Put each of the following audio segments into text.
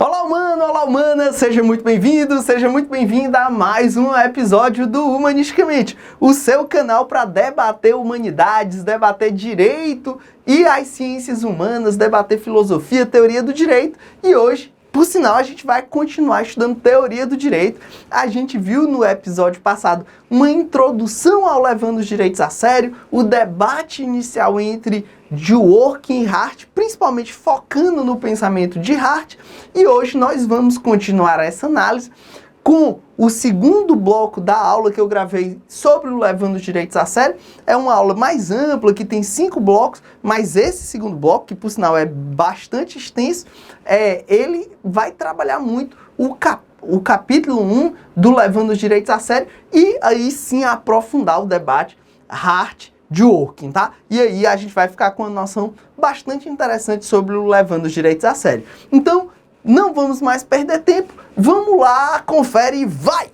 Olá, humano! Olá, humana! Seja muito bem-vindo, seja muito bem-vinda a mais um episódio do Humanisticamente, o seu canal para debater humanidades, debater direito e as ciências humanas, debater filosofia, teoria do direito. E hoje, por sinal, a gente vai continuar estudando teoria do direito. A gente viu no episódio passado uma introdução ao levando os direitos a sério, o debate inicial entre Dworkin e Hart, principalmente focando no pensamento de Hart, e hoje nós vamos continuar essa análise com o segundo bloco da aula que eu gravei sobre o levando os direitos a sério. É uma aula mais ampla, que tem 5 blocos, mas esse segundo bloco, que por sinal é bastante extenso, ele vai trabalhar muito o capítulo 1 do levando os direitos a sério, e aí sim aprofundar o debate Hart-Dworkin, tá? E aí a gente vai ficar com uma noção bastante interessante sobre o levando os direitos a sério. Então, não vamos mais perder tempo, vamos lá, confere e vai!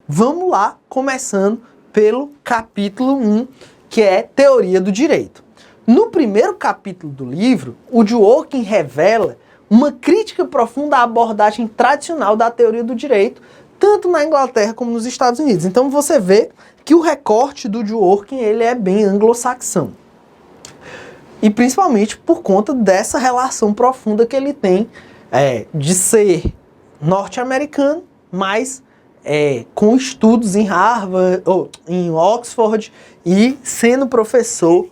Vamos lá, começando pelo capítulo 1, que é Teoria do Direito. No primeiro capítulo do livro, o Dworkin revela uma crítica profunda à abordagem tradicional da teoria do direito, tanto na Inglaterra como nos Estados Unidos. Então você vê que o recorte do Dworkin ele é bem anglo-saxão. E principalmente por conta dessa relação profunda que ele tem de ser norte-americano, mas com estudos em Harvard, ou em Oxford, e sendo professor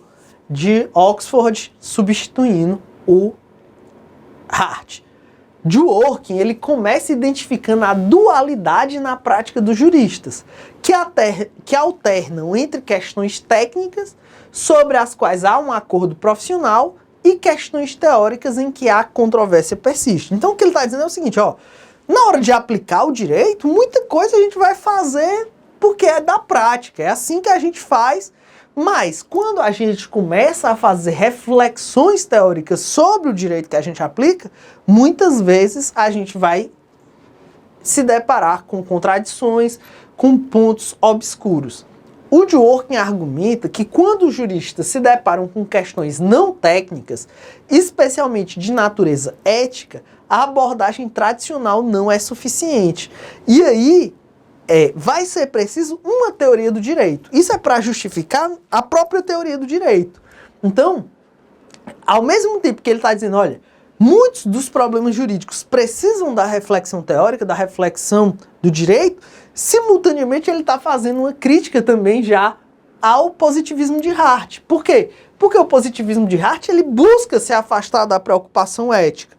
de Oxford, substituindo o Hart. Dworkin, ele começa identificando a dualidade na prática dos juristas, que alternam entre questões técnicas, sobre as quais há um acordo profissional, e questões teóricas em que a controvérsia persiste. Então o que ele está dizendo é o seguinte, na hora de aplicar o direito, muita coisa a gente vai fazer porque é da prática, é assim que a gente faz, mas quando a gente começa a fazer reflexões teóricas sobre o direito que a gente aplica, muitas vezes a gente vai se deparar com contradições, com pontos obscuros. O Dworkin argumenta que quando os juristas se deparam com questões não técnicas, especialmente de natureza ética, a abordagem tradicional não é suficiente. E aí vai ser preciso uma teoria do direito. Isso é para justificar a própria teoria do direito. Então, ao mesmo tempo que ele está dizendo, olha, muitos dos problemas jurídicos precisam da reflexão teórica, da reflexão do direito, simultaneamente ele está fazendo uma crítica também já ao positivismo de Hart. Por quê? Porque o positivismo de Hart ele busca se afastar da preocupação ética.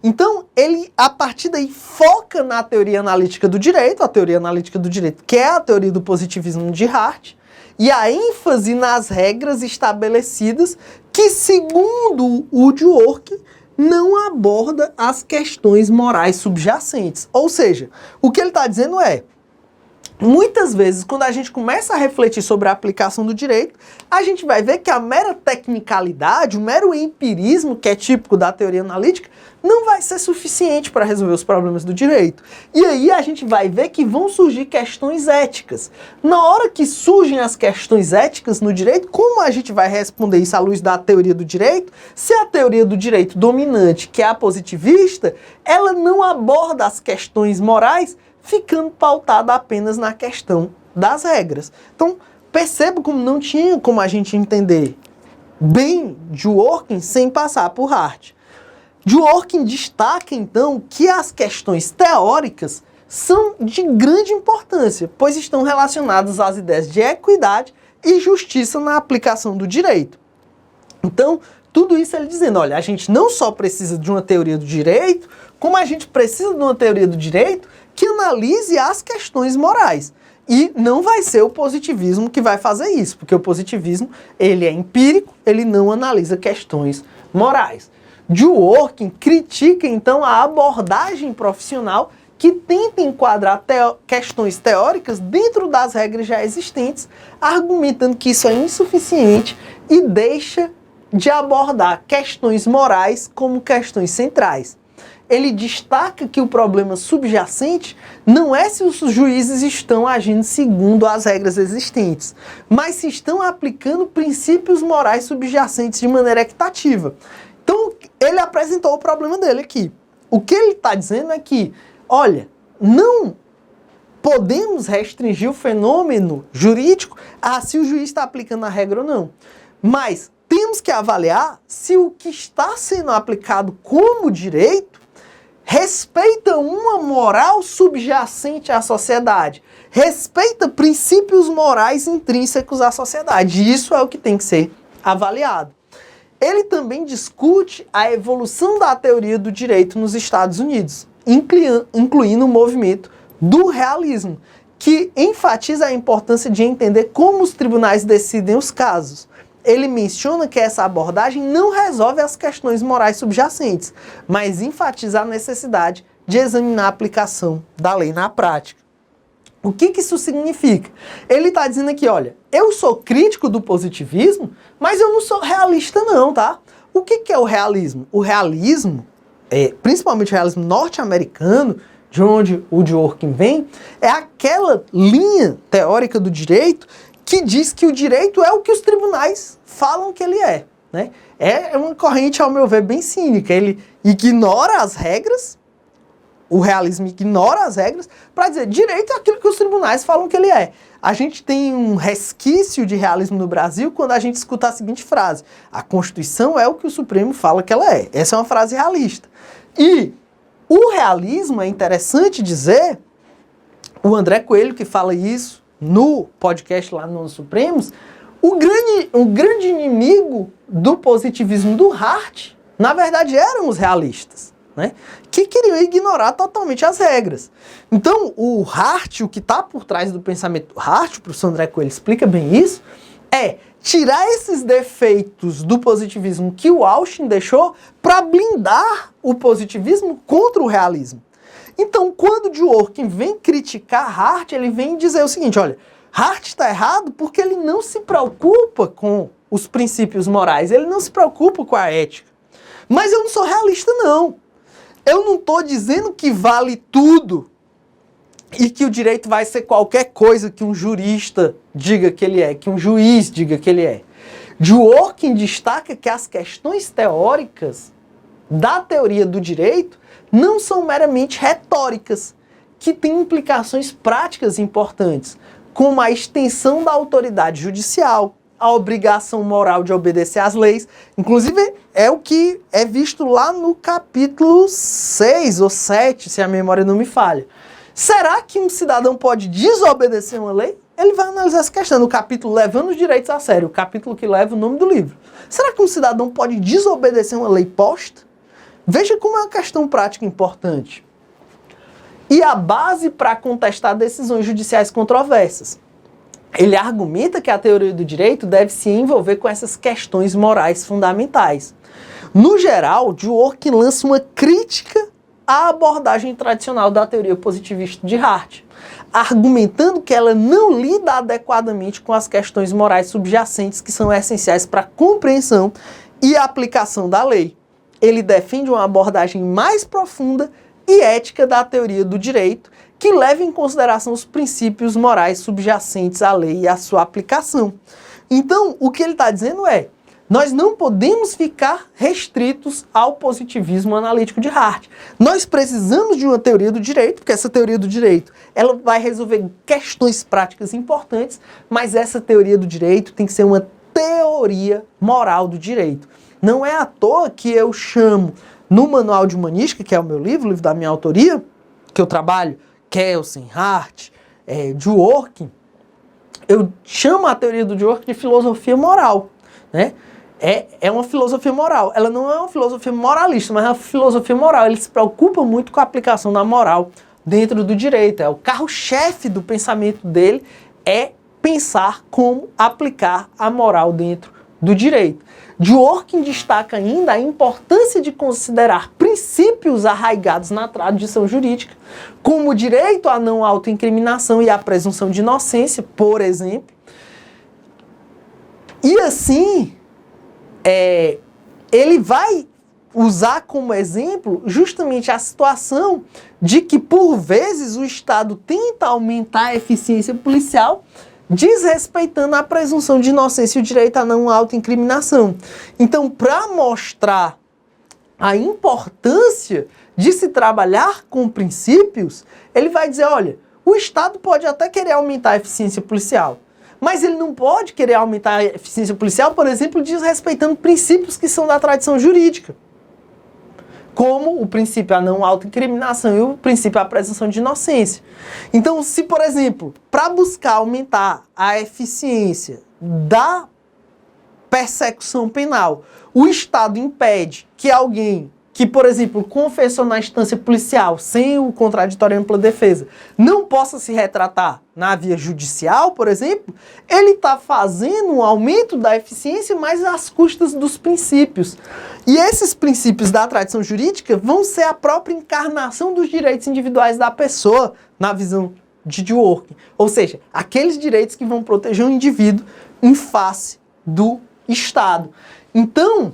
Então, ele, a partir daí, foca na teoria analítica do direito, a teoria analítica do direito, que é a teoria do positivismo de Hart, e a ênfase nas regras estabelecidas que, segundo o Dworkin, não aborda as questões morais subjacentes. Ou seja, o que ele está dizendo é, muitas vezes, quando a gente começa a refletir sobre a aplicação do direito, a gente vai ver que a mera tecnicalidade, o mero empirismo, que é típico da teoria analítica, não vai ser suficiente para resolver os problemas do direito. E aí a gente vai ver que vão surgir questões éticas. Na hora que surgem as questões éticas no direito, como a gente vai responder isso à luz da teoria do direito? Se a teoria do direito dominante, que é a positivista, ela não aborda as questões morais, ficando pautada apenas na questão das regras. Então, perceba como não tinha como a gente entender bem Dworkin sem passar por Hart. Dworkin destaca, então, que as questões teóricas são de grande importância, pois estão relacionadas às ideias de equidade e justiça na aplicação do direito. Então, tudo isso ele dizendo, olha, a gente não só precisa de uma teoria do direito, como a gente precisa de uma teoria do direito que analise as questões morais. E não vai ser o positivismo que vai fazer isso, porque o positivismo ele é empírico, ele não analisa questões morais. Dworkin critica, então, a abordagem profissional que tenta enquadrar questões teóricas dentro das regras já existentes, argumentando que isso é insuficiente e deixa de abordar questões morais como questões centrais. ele destaca que o problema subjacente não é se os juízes estão agindo segundo as regras existentes, mas se estão aplicando princípios morais subjacentes de maneira equitativa. Então, ele apresentou o problema dele aqui. O que ele está dizendo é que, olha, não podemos restringir o fenômeno jurídico a se o juiz está aplicando a regra ou não. Mas temos que avaliar se o que está sendo aplicado como direito respeita uma moral subjacente à sociedade, respeita princípios morais intrínsecos à sociedade. E isso é o que tem que ser avaliado. Ele também discute a evolução da teoria do direito nos Estados Unidos, incluindo o movimento do realismo, que enfatiza a importância de entender como os tribunais decidem os casos. Ele menciona que essa abordagem não resolve as questões morais subjacentes, mas enfatiza a necessidade de examinar a aplicação da lei na prática. O que isso significa? Ele está dizendo aqui, olha, eu sou crítico do positivismo, mas eu não sou realista não, tá? O que é o realismo? O realismo, principalmente o realismo norte-americano, de onde o Dworkin vem, é aquela linha teórica do direito que diz que o direito é o que os tribunais falam que ele é, né? É uma corrente, ao meu ver, bem cínica. Ele ignora as regras, o realismo ignora as regras, para dizer direito é aquilo que os tribunais falam que ele é. A gente tem um resquício de realismo no Brasil quando a gente escuta a seguinte frase: a Constituição é o que o Supremo fala que ela é. Essa é uma frase realista. E o realismo, é interessante dizer, o André Coelho que fala isso no podcast lá no Supremos, o grande inimigo do positivismo do Hart, na verdade, eram os realistas, né? Que queriam ignorar totalmente as regras. Então, o Hart, o que está por trás do pensamento do Hart, o professor André Coelho explica bem isso, é tirar esses defeitos do positivismo que o Austin deixou para blindar o positivismo contra o realismo. Então, quando o Dworkin vem criticar Hart, ele vem dizer o seguinte, olha, Hart está errado porque ele não se preocupa com os princípios morais, ele não se preocupa com a ética. Mas eu não sou realista, não. Eu não estou dizendo que vale tudo e que o direito vai ser qualquer coisa que um jurista diga que ele é, que um juiz diga que ele é. Dworkin destaca que as questões teóricas da teoria do direito não são meramente retóricas, que têm implicações práticas importantes, como a extensão da autoridade judicial, a obrigação moral de obedecer às leis. Inclusive, é o que é visto lá no capítulo 6 ou 7, se a memória não me falha. Será que um cidadão pode desobedecer uma lei? Ele vai analisar essa questão no capítulo Levando os Direitos a Sério, o capítulo que leva o nome do livro. Será que um cidadão pode desobedecer uma lei posta? Veja como é uma questão prática importante. E a base para contestar decisões judiciais controversas. Ele argumenta que a teoria do direito deve se envolver com essas questões morais fundamentais. No geral, Dworkin lança uma crítica à abordagem tradicional da teoria positivista de Hart, argumentando que ela não lida adequadamente com as questões morais subjacentes que são essenciais para a compreensão e a aplicação da lei. Ele defende uma abordagem mais profunda e ética da teoria do direito, que leva em consideração os princípios morais subjacentes à lei e à sua aplicação. Então, o que ele está dizendo é, nós não podemos ficar restritos ao positivismo analítico de Hart. Nós precisamos de uma teoria do direito, porque essa teoria do direito ela vai resolver questões práticas importantes, mas essa teoria do direito tem que ser uma teoria moral do direito. Não é à toa que eu chamo, no Manual de Humanística, que é o meu livro, o livro da minha autoria, que eu trabalho, Kelsen, Hart, Dworkin, eu chamo a teoria do Dworkin de filosofia moral, né? É uma filosofia moral. Ela não é uma filosofia moralista, mas é uma filosofia moral. Ele se preocupa muito com a aplicação da moral dentro do direito. O carro-chefe do pensamento dele é pensar como aplicar a moral dentro do direito. Dworkin destaca ainda a importância de considerar princípios arraigados na tradição jurídica, como o direito à não autoincriminação e a presunção de inocência, por exemplo. E assim, ele vai usar como exemplo justamente a situação de que, por vezes, o Estado tenta aumentar a eficiência policial, desrespeitando a presunção de inocência e o direito à não autoincriminação. Então, para mostrar a importância de se trabalhar com princípios, ele vai dizer, olha, o Estado pode até querer aumentar a eficiência policial, mas ele não pode querer aumentar a eficiência policial, por exemplo, desrespeitando princípios que são da tradição jurídica, como o princípio à não autoincriminação e o princípio à presunção de inocência. Então, se, por exemplo, para buscar aumentar a eficiência da persecução penal, o Estado impede que alguém que, por exemplo, confessou na instância policial sem o contraditório e ampla defesa, não possa se retratar na via judicial, por exemplo, ele está fazendo um aumento da eficiência, mas às custas dos princípios. E esses princípios da tradição jurídica vão ser a própria encarnação dos direitos individuais da pessoa, na visão de Dworkin. Ou seja, aqueles direitos que vão proteger o indivíduo em face do Estado. Então,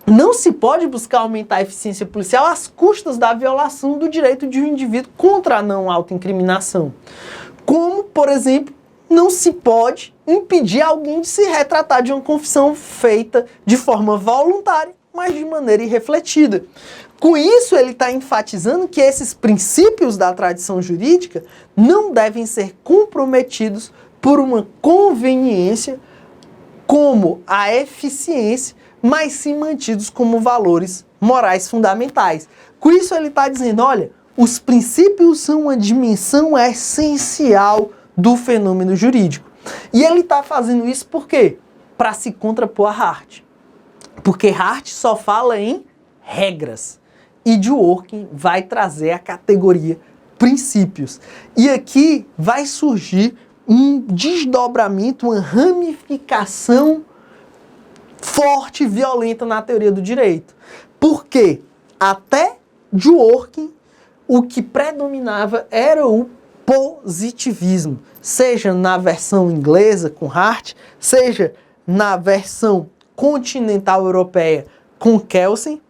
não se pode buscar aumentar a eficiência policial às custas da violação do direito de um indivíduo contra a não autoincriminação. Como, por exemplo, não se pode impedir alguém de se retratar de uma confissão feita de forma voluntária, mas de maneira irrefletida. Com isso, ele está enfatizando que esses princípios da tradição jurídica não devem ser comprometidos por uma conveniência como a eficiência, mas sim mantidos como valores morais fundamentais. Com isso ele está dizendo, olha, os princípios são uma dimensão essencial do fenômeno jurídico. E ele está fazendo isso por quê? Para se contrapor a Hart. Porque Hart só fala em regras. E Dworkin vai trazer a categoria princípios. E aqui vai surgir um desdobramento, uma ramificação forte e violenta na teoria do direito. Porque até Dworkin, o que predominava era o positivismo, seja na versão inglesa com Hart, seja na versão continental europeia com Kelsen,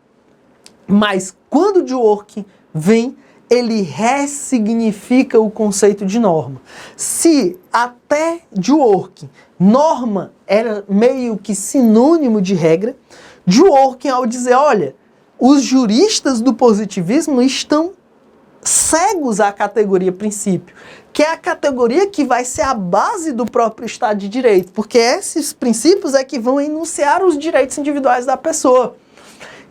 mas quando Dworkin vem, ele ressignifica o conceito de norma. Se até Dworkin norma era meio que sinônimo de regra, Dworkin, ao dizer, olha, os juristas do positivismo estão cegos à categoria princípio, que é a categoria que vai ser a base do próprio Estado de Direito, porque esses princípios é que vão enunciar os direitos individuais da pessoa.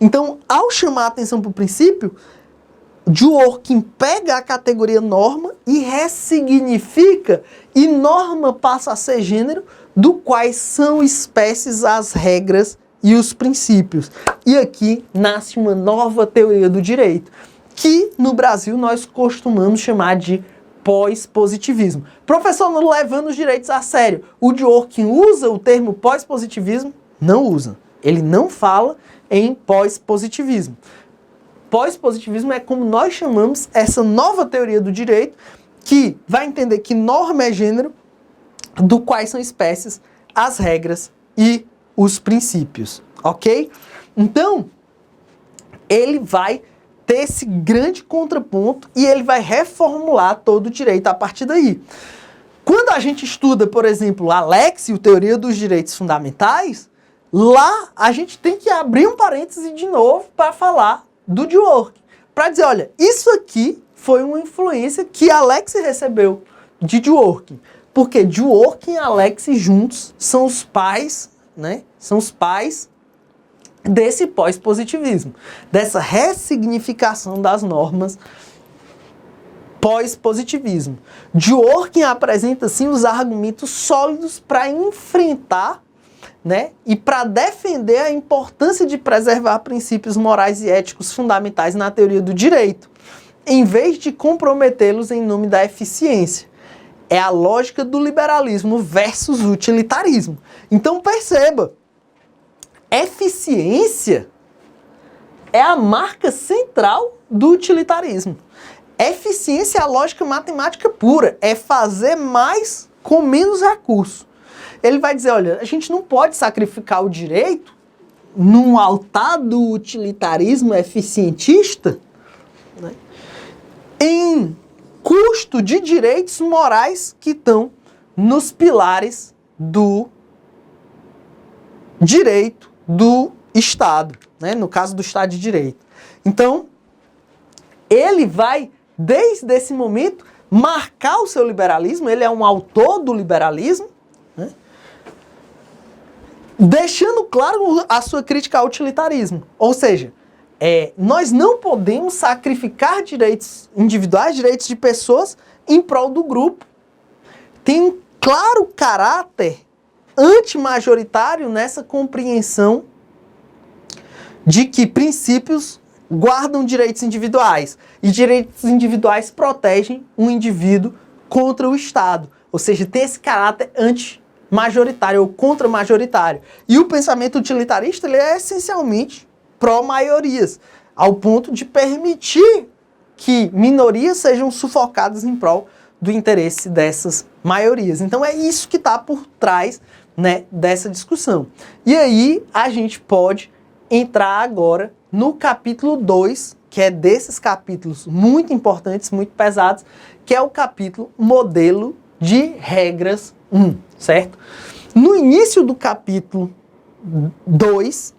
Então, ao chamar a atenção para o princípio, Dworkin pega a categoria norma e ressignifica, e norma passa a ser gênero, do quais são espécies as regras e os princípios. E aqui nasce uma nova teoria do direito, que no Brasil nós costumamos chamar de pós-positivismo. Professor, não levando os direitos a sério, o Dworkin usa o termo pós-positivismo? Não usa. Ele não fala em pós-positivismo. Pós-positivismo é como nós chamamos essa nova teoria do direito, que vai entender que norma é gênero, do quais são espécies as regras e os princípios, ok? Então, ele vai ter esse grande contraponto e ele vai reformular todo o direito a partir daí. Quando a gente estuda, por exemplo, Alex e a Teoria dos Direitos Fundamentais, lá a gente tem que abrir um parêntese de novo para falar do Dworkin, para dizer, olha, isso aqui foi uma influência que Alex recebeu de Dworkin, porque Dworkin e Alex juntos são os pais, né? São os pais desse pós-positivismo, dessa ressignificação das normas pós-positivismo. Dworkin apresenta, assim, os argumentos sólidos para enfrentar, né, e para defender a importância de preservar princípios morais e éticos fundamentais na teoria do direito, em vez de comprometê-los em nome da eficiência. É a lógica do liberalismo versus utilitarismo. Então perceba, eficiência é a marca central do utilitarismo. Eficiência é a lógica matemática pura, é fazer mais com menos recurso. Ele vai dizer, olha, a gente não pode sacrificar o direito num altar do utilitarismo eficientista, né, em custo de direitos morais que estão nos pilares do direito do Estado, né, no caso do Estado de Direito. Então, ele vai, desde esse momento, marcar o seu liberalismo, ele é um autor do liberalismo, né, deixando claro a sua crítica ao utilitarismo. Ou seja, nós não podemos sacrificar direitos individuais, direitos de pessoas, em prol do grupo. Tem um claro caráter antimajoritário nessa compreensão de que princípios guardam direitos individuais e direitos individuais protegem um indivíduo contra o Estado. Ou seja, tem esse caráter anti-majoritário ou contra-majoritário. E o pensamento utilitarista ele é essencialmente pró-maiorias, ao ponto de permitir que minorias sejam sufocadas em prol do interesse dessas maiorias. Então é isso que está por trás, né, dessa discussão. E aí a gente pode entrar agora no capítulo 2, que é desses capítulos muito importantes, muito pesados, que é o capítulo Modelo de Regras 1, certo? No início do capítulo 2,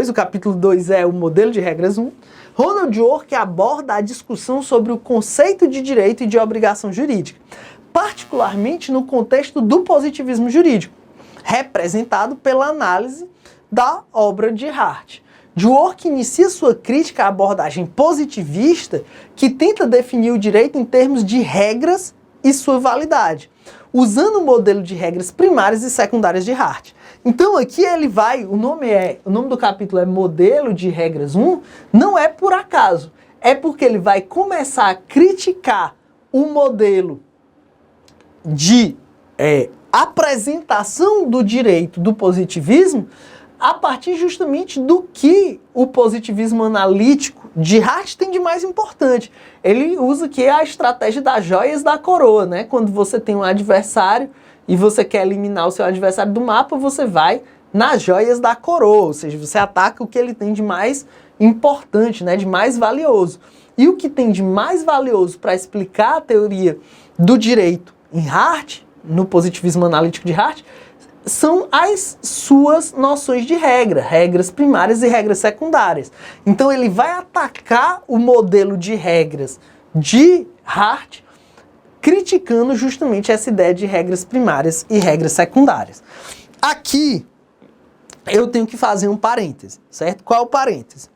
o capítulo 2 é o Modelo de Regras 1, Ronald Dworkin aborda a discussão sobre o conceito de direito e de obrigação jurídica, particularmente no contexto do positivismo jurídico, representado pela análise da obra de Hart. Dworkin inicia sua crítica à abordagem positivista que tenta definir o direito em termos de regras e sua validade, usando o modelo de regras primárias e secundárias de Hart. Então aqui ele vai, o nome do capítulo é Modelo de Regras 1, não é por acaso, é porque ele vai começar a criticar o modelo de apresentação do direito do positivismo a partir justamente do que o positivismo analítico de Hart tem de mais importante. Ele usa aqui a estratégia das joias da coroa, né? Quando você tem um adversário e você quer eliminar o seu adversário do mapa, você vai nas joias da coroa, ou seja, você ataca o que ele tem de mais importante, né? De mais valioso. E o que tem de mais valioso para explicar a teoria do direito em Hart, no positivismo analítico de Hart, são as suas noções de regra, regras primárias e regras secundárias. Então ele vai atacar o modelo de regras de Hart, criticando justamente essa ideia de regras primárias e regras secundárias. Aqui eu tenho que fazer um parêntese, certo? Qual é o parêntese?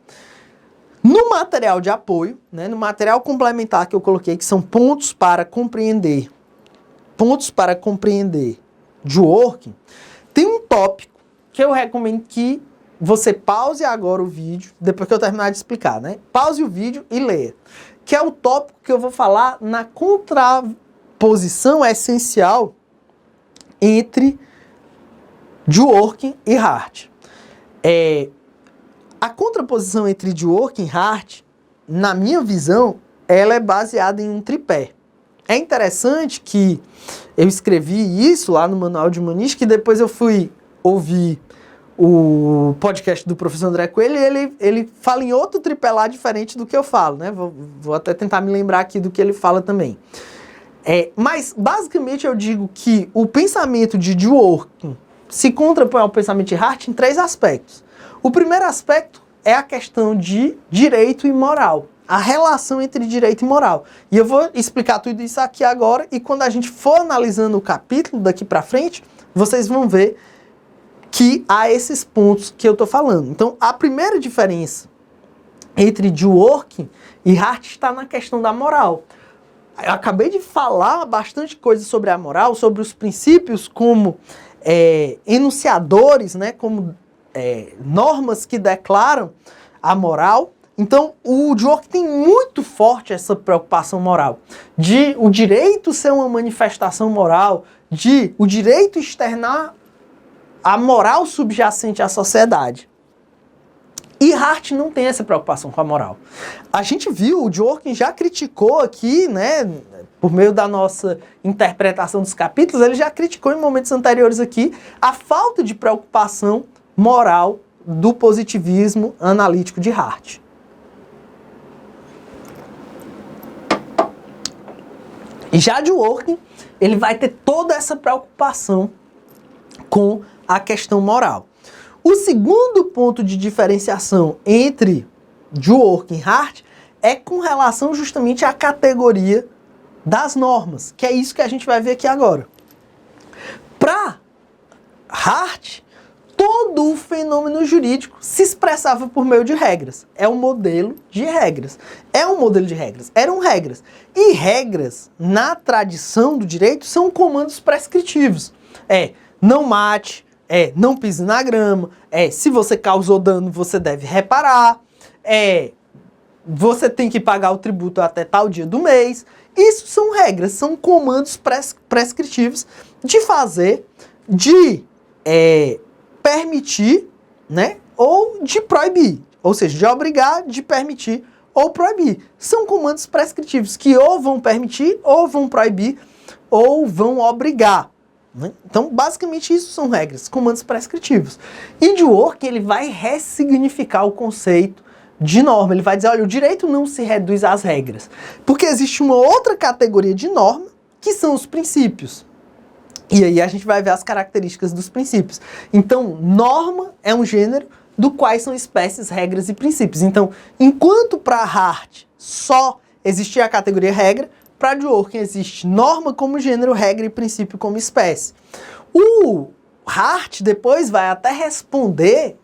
No material de apoio, né, no material complementar que eu coloquei, que são pontos para compreender Dworkin, tem um tópico que eu recomendo que você pause agora o vídeo, depois que eu terminar de explicar, né? Pause o vídeo e leia. Que é o tópico que eu vou falar na contraposição essencial entre Dworkin e Hart. A contraposição entre Dworkin e Hart, na minha visão, ela é baseada em um tripé. É interessante que eu escrevi isso lá no Manual de Humanística e depois eu fui ouvir o podcast do professor André Coelho e ele fala em outro tripé lá diferente do que eu falo, né? Vou até tentar me lembrar aqui do que ele fala também. Mas, basicamente, eu digo que o pensamento de Dworkin se contrapõe ao pensamento de Hart em 3 aspectos. O primeiro aspecto é a questão de direito e moral. A relação entre direito e moral. E eu vou explicar tudo isso aqui agora e quando a gente for analisando o capítulo daqui pra frente, vocês vão ver que há esses pontos que eu tô falando. Então, a primeira diferença entre Dworkin e Hart está na questão da moral. Eu acabei de falar bastante coisa sobre a moral, sobre os princípios como enunciadores, né, como normas que declaram a moral. Então, o Dworkin tem muito forte essa preocupação moral, de o direito ser uma manifestação moral, de o direito externar a moral subjacente à sociedade. E Hart não tem essa preocupação com a moral. A gente viu, o Dworkin já criticou aqui, né, por meio da nossa interpretação dos capítulos, ele já criticou em momentos anteriores aqui a falta de preocupação moral do positivismo analítico de Hart. E já Dworkin, ele vai ter toda essa preocupação com a questão moral. O segundo ponto de diferenciação entre Dworkin e Hart é com relação justamente à categoria das normas, que é isso que a gente vai ver aqui agora. Para Hart, todo o fenômeno jurídico se expressava por meio de regras. É um modelo de regras. É um modelo de regras. Eram regras. E regras, na tradição do direito, são comandos prescritivos. Não mate, não pise na grama, se você causou dano, você deve reparar, você tem que pagar o tributo até tal dia do mês. Isso são regras, são comandos prescritivos de fazer, de permitir, né, ou de proibir. Ou seja, de obrigar, de permitir ou proibir. São comandos prescritivos que ou vão permitir, ou vão proibir, ou vão obrigar. Né? Então, basicamente, isso são regras, comandos prescritivos. E Dworkin, ele vai ressignificar o conceito de norma. Ele vai dizer, olha, o direito não se reduz às regras. Porque existe uma outra categoria de norma, que são os princípios. E aí a gente vai ver as características dos princípios. Então, norma é um gênero do quais são espécies, regras e princípios. Então, enquanto para Hart só existia a categoria regra, para Dworkin existe norma como gênero, regra e princípio como espécie. O Hart depois vai até responder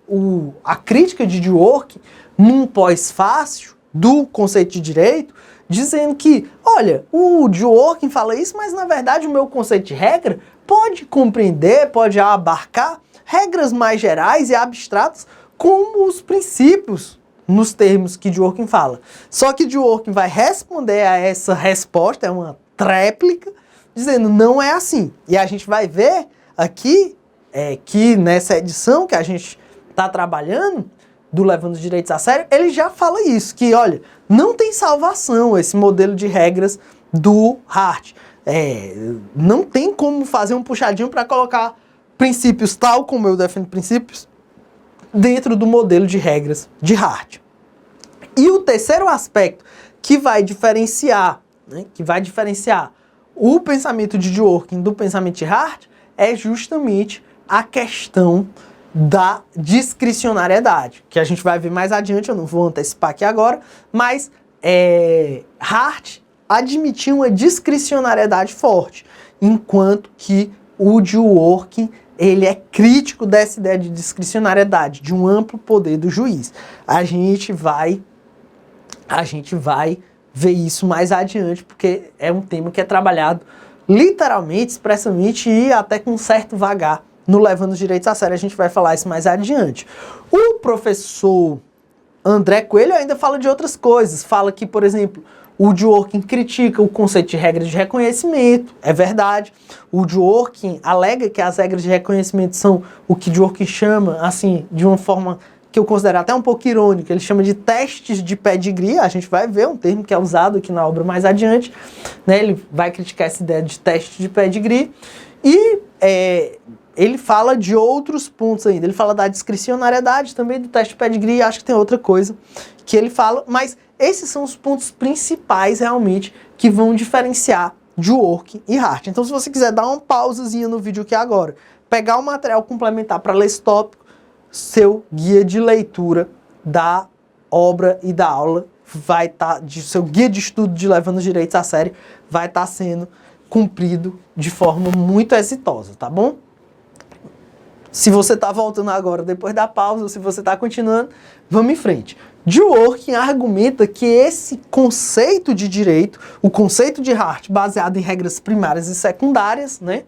a crítica de Dworkin num pós-fácil do conceito de direito, dizendo que, olha, o Dworkin fala isso, mas na verdade o meu conceito de regra pode compreender, pode abarcar regras mais gerais e abstratas como os princípios nos termos que Dworkin fala. Só que Dworkin vai responder a essa resposta, é uma tréplica, dizendo não é assim. E a gente vai ver aqui, que nessa edição que a gente está trabalhando, do Levando os Direitos a Sério, ele já fala isso, que olha, não tem salvação esse modelo de regras do Hart. Não tem como fazer um puxadinho para colocar princípios tal como eu defendo princípios dentro do modelo de regras de Hart. E o terceiro aspecto que vai diferenciar, o pensamento de Dworkin do pensamento de Hart é justamente a questão da discricionariedade, que a gente vai ver mais adiante, eu não vou antecipar aqui agora, mas Hart admitia uma discricionariedade forte, enquanto que o Dworkin ele é crítico dessa ideia de discricionariedade, de um amplo poder do juiz. A gente vai ver isso mais adiante, porque é um tema que é trabalhado literalmente, expressamente e até com certo vagar no Levando os Direitos a Sério. A gente vai falar isso mais adiante. O professor André Coelho ainda fala de outras coisas. Fala que, por exemplo, o Dworkin critica o conceito de regra de reconhecimento, é verdade. O Dworkin alega que as regras de reconhecimento são o que Dworkin chama, assim, de uma forma que eu considero até um pouco irônica, ele chama de testes de pedigree. A gente vai ver um termo que é usado aqui na obra mais adiante, né? Ele vai criticar essa ideia de teste de pedigree e ele fala de outros pontos ainda. Ele fala da discricionariedade também, do teste de pedigree, acho que tem outra coisa que ele fala, mas esses são os pontos principais, realmente, que vão diferenciar Dworkin e Hart. Então, se você quiser dar uma pausazinha no vídeo aqui agora, pegar o material complementar para ler esse tópico, seu guia de leitura da obra e da aula vai estar, seu guia de estudo de Levando os Direitos a Sério, vai estar sendo cumprido de forma muito exitosa, tá bom? Se você está voltando agora depois da pausa, ou se você está continuando, vamos em frente. Dworkin argumenta que esse conceito de direito, o conceito de Hart, baseado em regras primárias e secundárias, né,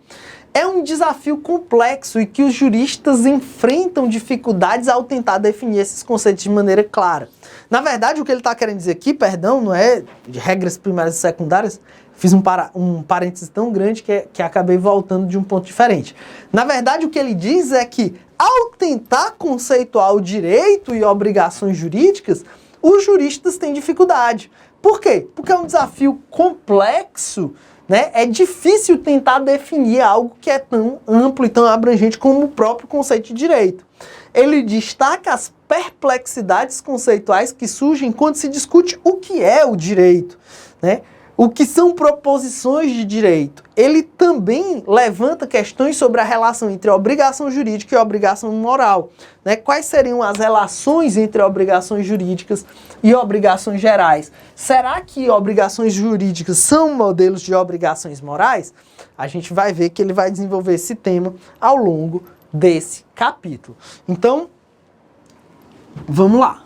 é um desafio complexo e que os juristas enfrentam dificuldades ao tentar definir esses conceitos de maneira clara. Na verdade, o que ele está querendo dizer aqui, perdão, não é de regras primárias e secundárias, fiz um parênteses tão grande que acabei voltando de um ponto diferente. Na verdade, o que ele diz é que, ao tentar conceituar o direito e obrigações jurídicas, os juristas têm dificuldade. Por quê? Porque é um desafio complexo, né? É difícil tentar definir algo que é tão amplo e tão abrangente como o próprio conceito de direito. ele destaca as perplexidades conceituais que surgem quando se discute o que é o direito, né? O que são proposições de direito. Ele também levanta questões sobre a relação entre obrigação jurídica e obrigação moral, né? Quais seriam as relações entre obrigações jurídicas e obrigações gerais? Será que obrigações jurídicas são modelos de obrigações morais? A gente vai ver que ele vai desenvolver esse tema ao longo desse capítulo. Então, vamos lá.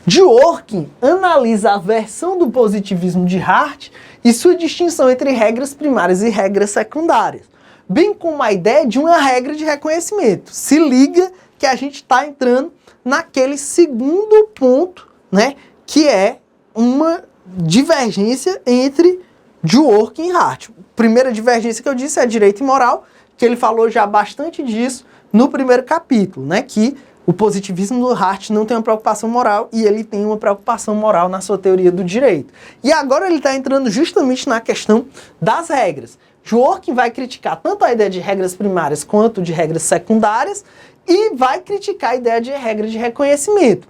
Dworkin analisa a versão do positivismo de Hart e sua distinção entre regras primárias e regras secundárias, bem como a ideia de uma regra de reconhecimento. Se liga que a gente está entrando naquele segundo ponto, né, que é uma divergência entre Dworkin e Hart. Primeira divergência que eu disse é direito e moral, que ele falou já bastante disso no primeiro capítulo, né, que o positivismo do Hart não tem uma preocupação moral e ele tem uma preocupação moral na sua teoria do direito. E agora ele está entrando justamente na questão das regras. Dworkin vai criticar tanto a ideia de regras primárias quanto de regras secundárias e vai criticar a ideia de regra de reconhecimento.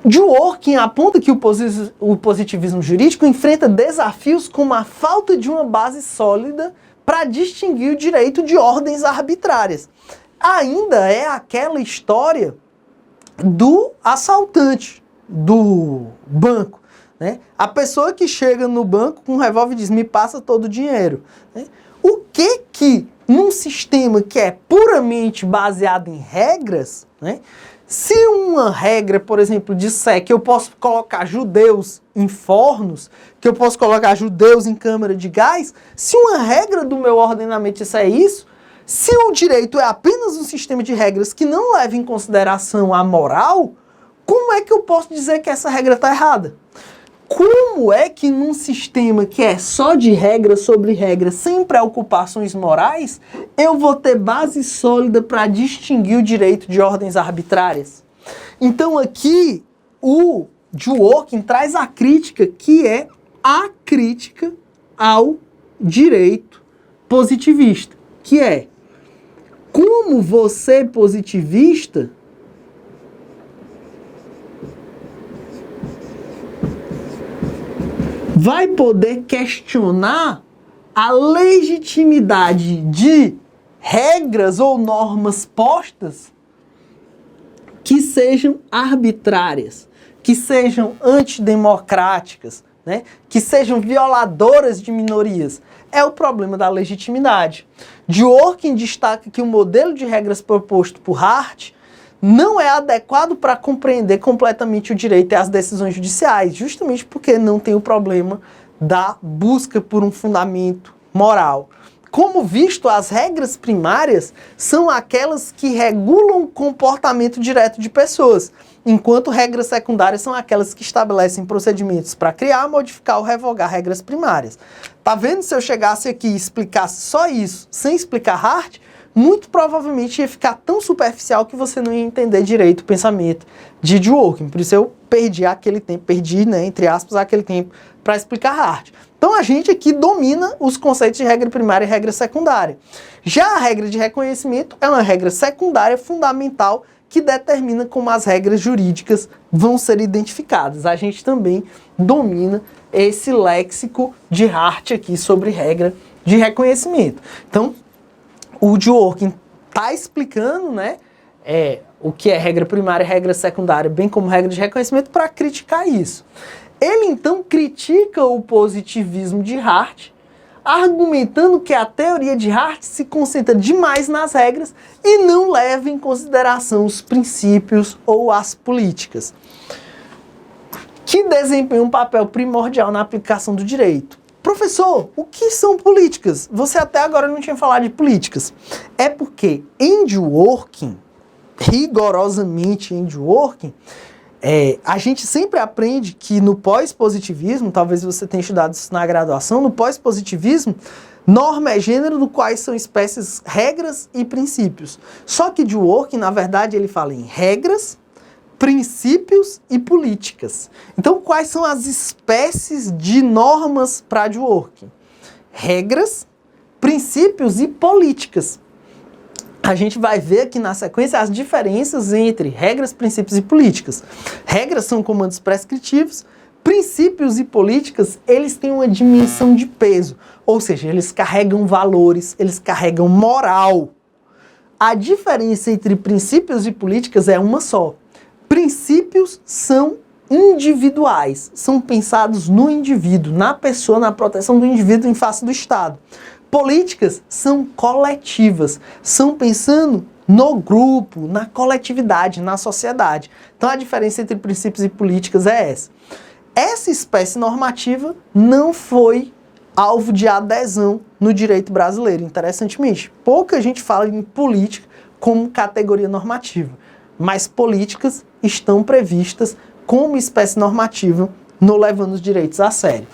Dworkin aponta que o positivismo jurídico enfrenta desafios como a falta de uma base sólida para distinguir o direito de ordens arbitrárias. Ainda é aquela história do assaltante do banco, né? A pessoa que chega no banco com um revólver e diz, me passa todo o dinheiro, né? O que num sistema que é puramente baseado em regras, né? Se uma regra, por exemplo, disser que eu posso colocar judeus em fornos, que eu posso colocar judeus em câmara de gás, se uma regra do meu ordenamento disser isso, se o direito é apenas um sistema de regras que não leva em consideração a moral, como é que eu posso dizer que essa regra está errada? Como é que num sistema que é só de regras sobre regras, sem preocupações morais, eu vou ter base sólida para distinguir o direito de ordens arbitrárias? Então aqui o Dworkin traz a crítica que é a crítica ao direito positivista, que é como você, positivista, vai poder questionar a legitimidade de regras ou normas postas que sejam arbitrárias, que sejam antidemocráticas, né? Que sejam violadoras de minorias. É o problema da legitimidade. Dworkin destaca que o modelo de regras proposto por Hart não é adequado para compreender completamente o direito e as decisões judiciais, justamente porque não tem o problema da busca por um fundamento moral. Como visto, as regras primárias são aquelas que regulam o comportamento direto de pessoas, enquanto regras secundárias são aquelas que estabelecem procedimentos para criar, modificar ou revogar regras primárias. Tá vendo? Se eu chegasse aqui e explicasse só isso, sem explicar Hart, muito provavelmente ia ficar tão superficial que você não ia entender direito o pensamento de Dworkin. Por isso eu perdi aquele tempo, né, entre aspas, aquele tempo para explicar Hart. Então a gente aqui domina os conceitos de regra primária e regra secundária. Já a regra de reconhecimento é uma regra secundária fundamental que determina como as regras jurídicas vão ser identificadas. A gente também domina esse léxico de Hart aqui sobre regra de reconhecimento. Então, o Dworkin está explicando, né, o que é regra primária e regra secundária, bem como regra de reconhecimento, para criticar isso. Ele, então, critica o positivismo de Hart, argumentando que a teoria de Hart se concentra demais nas regras e não leva em consideração os princípios ou as políticas, que desempenham um papel primordial na aplicação do direito. Professor, o que são políticas? Você até agora não tinha falado de políticas. É porque em Dworkin, rigorosamente em Dworkin, a gente sempre aprende que no pós-positivismo, talvez você tenha estudado isso na graduação, no pós-positivismo, norma é gênero do quais são espécies, regras e princípios. Só que Dworkin, na verdade, ele fala em regras, princípios e políticas. Então, quais são as espécies de normas para Dworkin? Regras, princípios e políticas. a gente vai ver aqui na sequência as diferenças entre regras, princípios e políticas. Regras são comandos prescritivos, princípios e políticas, eles têm uma dimensão de peso, ou seja, eles carregam valores, eles carregam moral. A diferença entre princípios e políticas é uma só. Princípios são individuais, são pensados no indivíduo, na pessoa, na proteção do indivíduo em face do Estado. Políticas são coletivas, são pensando no grupo, na coletividade, na sociedade. Então a diferença entre princípios e políticas é essa. Essa espécie normativa não foi alvo de adesão no direito brasileiro, interessantemente. Pouca gente fala em política como categoria normativa, mas políticas estão previstas como espécie normativa no Levando os Direitos a Sério.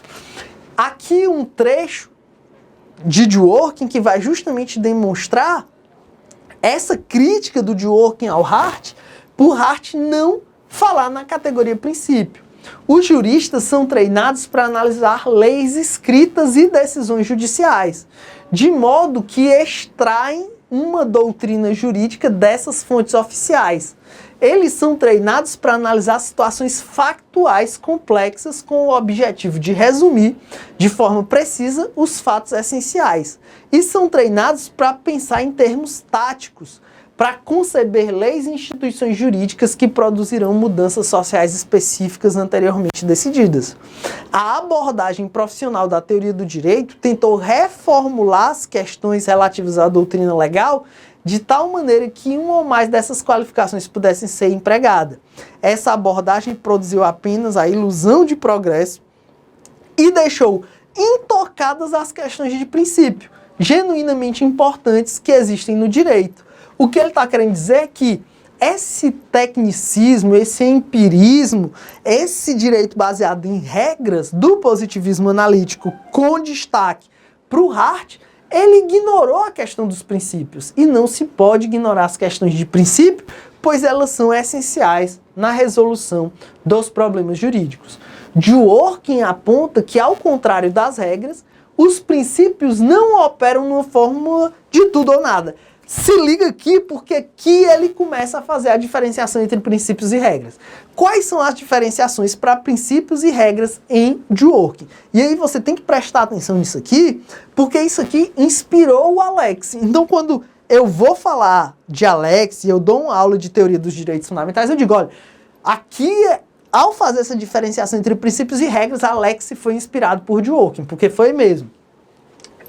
Aqui um trecho de Dworkin que vai justamente demonstrar essa crítica do Dworkin ao Hart, por Hart não falar na categoria princípio. Os juristas são treinados para analisar leis escritas e decisões judiciais, de modo que extraem uma doutrina jurídica dessas fontes oficiais. Eles são treinados para analisar situações factuais complexas com o objetivo de resumir, de forma precisa, os fatos essenciais. E são treinados para pensar em termos táticos, para conceber leis e instituições jurídicas que produzirão mudanças sociais específicas anteriormente decididas. A abordagem profissional da teoria do direito tentou reformular as questões relativas à doutrina legal de tal maneira que uma ou mais dessas qualificações pudessem ser empregadas. Essa abordagem produziu apenas a ilusão de progresso e deixou intocadas as questões de princípio, genuinamente importantes que existem no direito. O que ele está querendo dizer é que esse tecnicismo, esse empirismo, esse direito baseado em regras do positivismo analítico com destaque para o Hart, ele ignorou a questão dos princípios. E não se pode ignorar as questões de princípio, pois elas são essenciais na resolução dos problemas jurídicos. Dworkin aponta que, ao contrário das regras, os princípios não operam numa fórmula de tudo ou nada. Se liga aqui, porque aqui ele começa a fazer a diferenciação entre princípios e regras. Quais são as diferenciações para princípios e regras em Dworkin? E aí você tem que prestar atenção nisso aqui, porque isso aqui inspirou o Alex. Então, quando eu vou falar de Alex e eu dou uma aula de teoria dos direitos fundamentais, eu digo, olha, aqui, ao fazer essa diferenciação entre princípios e regras, Alex foi inspirado por Dworkin, porque foi mesmo.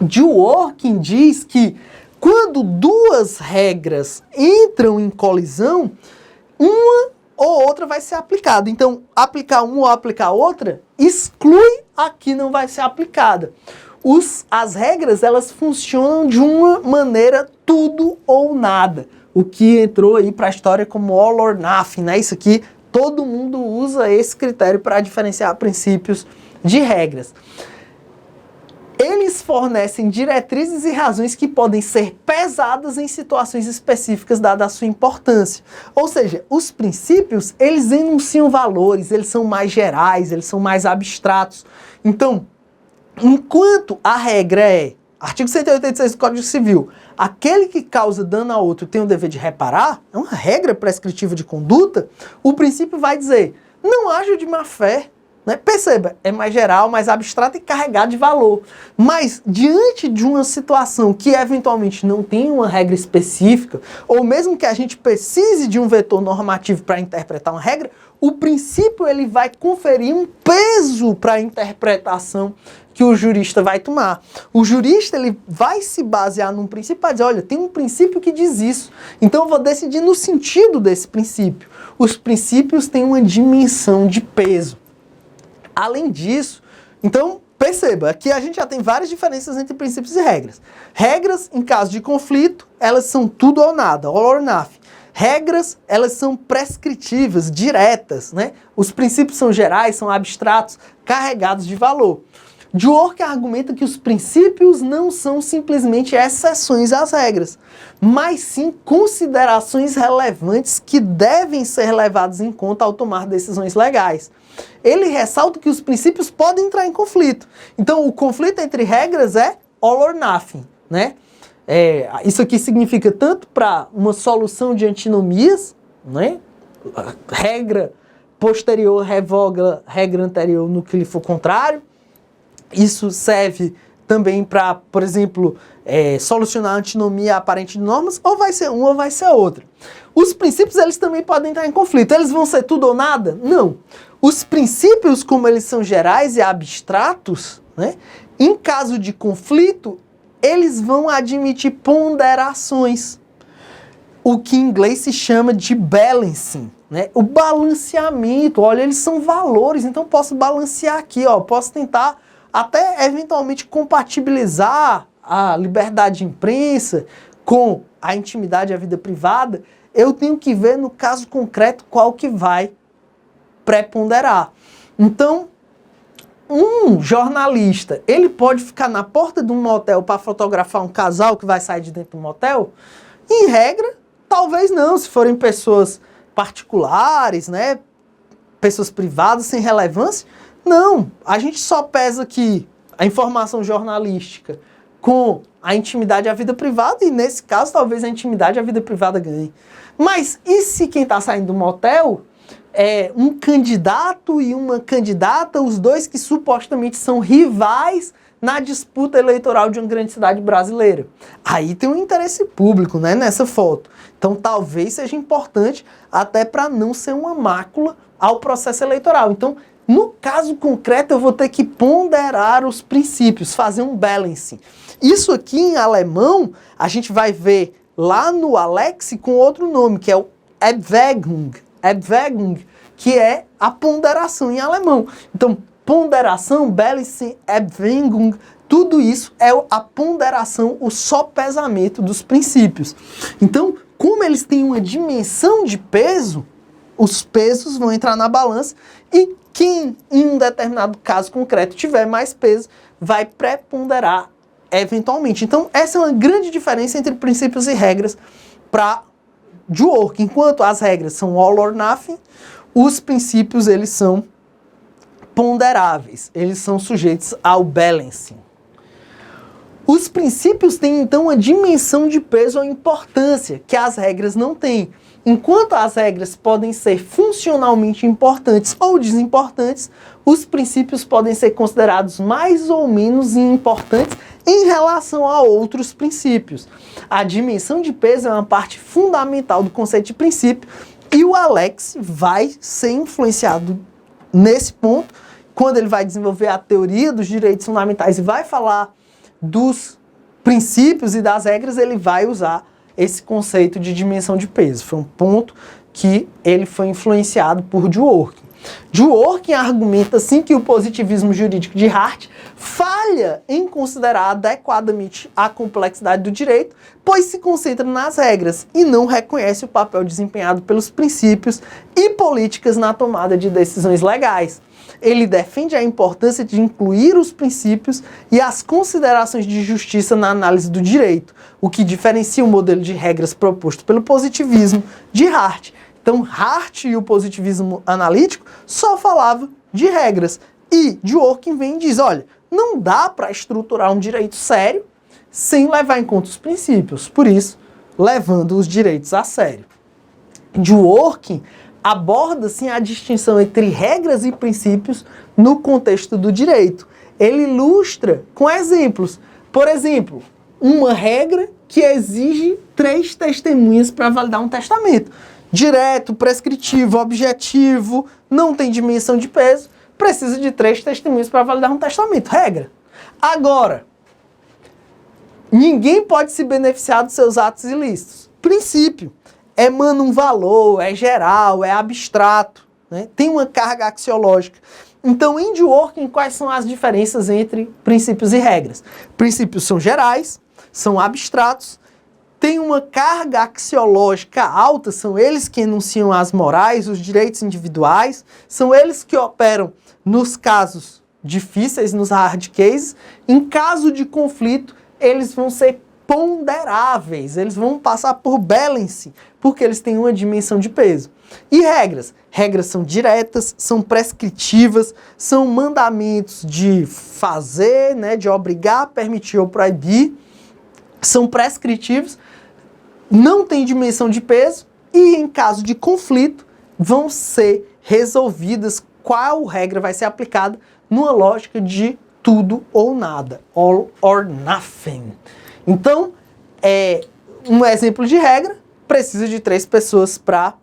Dworkin diz que quando duas regras entram em colisão, uma ou outra vai ser aplicada. Então, aplicar uma ou aplicar outra, exclui a que não vai ser aplicada. As regras, elas funcionam de uma maneira tudo ou nada. O que entrou aí para a história como all or nothing, né? Isso aqui, todo mundo usa esse critério para diferenciar princípios de regras. Eles fornecem diretrizes e razões que podem ser pesadas em situações específicas, dada a sua importância. Ou seja, os princípios, eles enunciam valores, eles são mais gerais, eles são mais abstratos. Então, enquanto a regra é, artigo 186 do Código Civil, aquele que causa dano a outro tem o dever de reparar, é uma regra prescritiva de conduta, o princípio vai dizer, não haja de má fé. Né? Perceba, é mais geral, mais abstrato e carregado de valor. Mas, diante de uma situação que eventualmente não tem uma regra específica, ou mesmo que a gente precise de um vetor normativo para interpretar uma regra, o princípio ele vai conferir um peso para a interpretação que o jurista vai tomar. O jurista ele vai se basear num princípio para dizer, olha, tem um princípio que diz isso, então eu vou decidir no sentido desse princípio. Os princípios têm uma dimensão de peso. Além disso, então, perceba, aqui a gente já tem várias diferenças entre princípios e regras. Regras, em caso de conflito, elas são tudo ou nada, all or nothing. Regras, elas são prescritivas, diretas, né? Os princípios são gerais, são abstratos, carregados de valor. Dworkin argumenta que os princípios não são simplesmente exceções às regras, mas sim considerações relevantes que devem ser levadas em conta ao tomar decisões legais. Ele ressalta que os princípios podem entrar em conflito. Então, o conflito entre regras é all or nothing, né? Isso aqui significa tanto para uma solução de antinomias, né? Regra posterior revoga regra anterior no que lhe for contrário. Isso serve também para, por exemplo, solucionar a antinomia aparente de normas, ou vai ser uma ou vai ser outra. Os princípios, eles também podem entrar em conflito. Eles vão ser tudo ou nada? Não. Os princípios, como eles são gerais e abstratos, né, em caso de conflito, eles vão admitir ponderações. O que em inglês se chama de balancing, né? O balanceamento. Olha, eles são valores, então posso balancear aqui, ó, posso tentar até eventualmente compatibilizar a liberdade de imprensa com a intimidade e a vida privada. Eu tenho que ver no caso concreto qual que vai preponderar. Então, um jornalista, ele pode ficar na porta de um motel para fotografar um casal que vai sair de dentro do motel? Em regra, talvez não, se forem pessoas particulares, né, pessoas privadas sem relevância. Não, a gente só pesa aqui a informação jornalística com a intimidade e a vida privada, e nesse caso talvez a intimidade e a vida privada ganhem. Mas e se quem está saindo do motel é um candidato e uma candidata, os dois que supostamente são rivais na disputa eleitoral de uma grande cidade brasileira? Aí tem um interesse público, né, nessa foto. Então talvez seja importante até para não ser uma mácula ao processo eleitoral. Então, no caso concreto, eu vou ter que ponderar os princípios, fazer um balancing. Isso aqui em alemão, a gente vai ver lá no Alex com outro nome, que é o Abwägung. Abwägung, que é a ponderação em alemão. Então, ponderação, balancing, Abwägung, tudo isso é a ponderação, o sopesamento dos princípios. Então, como eles têm uma dimensão de peso, os pesos vão entrar na balança e quem, em um determinado caso concreto, tiver mais peso, vai preponderar eventualmente. Então, essa é uma grande diferença entre princípios e regras para Dworkin. Enquanto as regras são all or nothing, os princípios, eles são ponderáveis, eles são sujeitos ao balancing. Os princípios têm, então, uma dimensão de peso ou importância que as regras não têm. Enquanto as regras podem ser funcionalmente importantes ou desimportantes, os princípios podem ser considerados mais ou menos importantes em relação a outros princípios. A dimensão de peso é uma parte fundamental do conceito de princípio e o Alex vai ser influenciado nesse ponto quando ele vai desenvolver a teoria dos direitos fundamentais e vai falar dos princípios e das regras, ele vai usar esse conceito de dimensão de peso. Foi um ponto que ele foi influenciado por Dworkin. Dworkin argumenta, assim, que o positivismo jurídico de Hart falha em considerar adequadamente a complexidade do direito, pois se concentra nas regras e não reconhece o papel desempenhado pelos princípios e políticas na tomada de decisões legais. Ele defende a importância de incluir os princípios e as considerações de justiça na análise do direito, o que diferencia o modelo de regras proposto pelo positivismo de Hart. Então, Hart e o positivismo analítico só falavam de regras. E Dworkin vem e diz, olha, não dá para estruturar um direito sério sem levar em conta os princípios. Por isso, levando os direitos a sério. Dworkin aborda, sim, a distinção entre regras e princípios no contexto do direito. Ele ilustra com exemplos. Por exemplo, uma regra que exige 3 testemunhas para validar um testamento. Direto, prescritivo, objetivo, não tem dimensão de peso, precisa de 3 testemunhas para validar um testamento. Regra. Agora, ninguém pode se beneficiar dos seus atos ilícitos. Princípio. Emana um valor, é geral, é abstrato, né? Tem uma carga axiológica. Então, em Dworkin, quais são as diferenças entre princípios e regras? Princípios são gerais, são abstratos, têm uma carga axiológica alta, são eles que enunciam as morais, os direitos individuais, são eles que operam nos casos difíceis, nos hard cases. Em caso de conflito, eles vão ser ponderáveis, eles vão passar por balance, porque eles têm uma dimensão de peso. E regras? Regras são diretas, são prescritivas, são mandamentos de fazer, né, de obrigar, permitir ou proibir. são prescritivos, não tem dimensão de peso e, em caso de conflito, vão ser resolvidas qual regra vai ser aplicada numa lógica de tudo ou nada, all or nothing. Então, um exemplo de regra, precisa de 3 pessoas para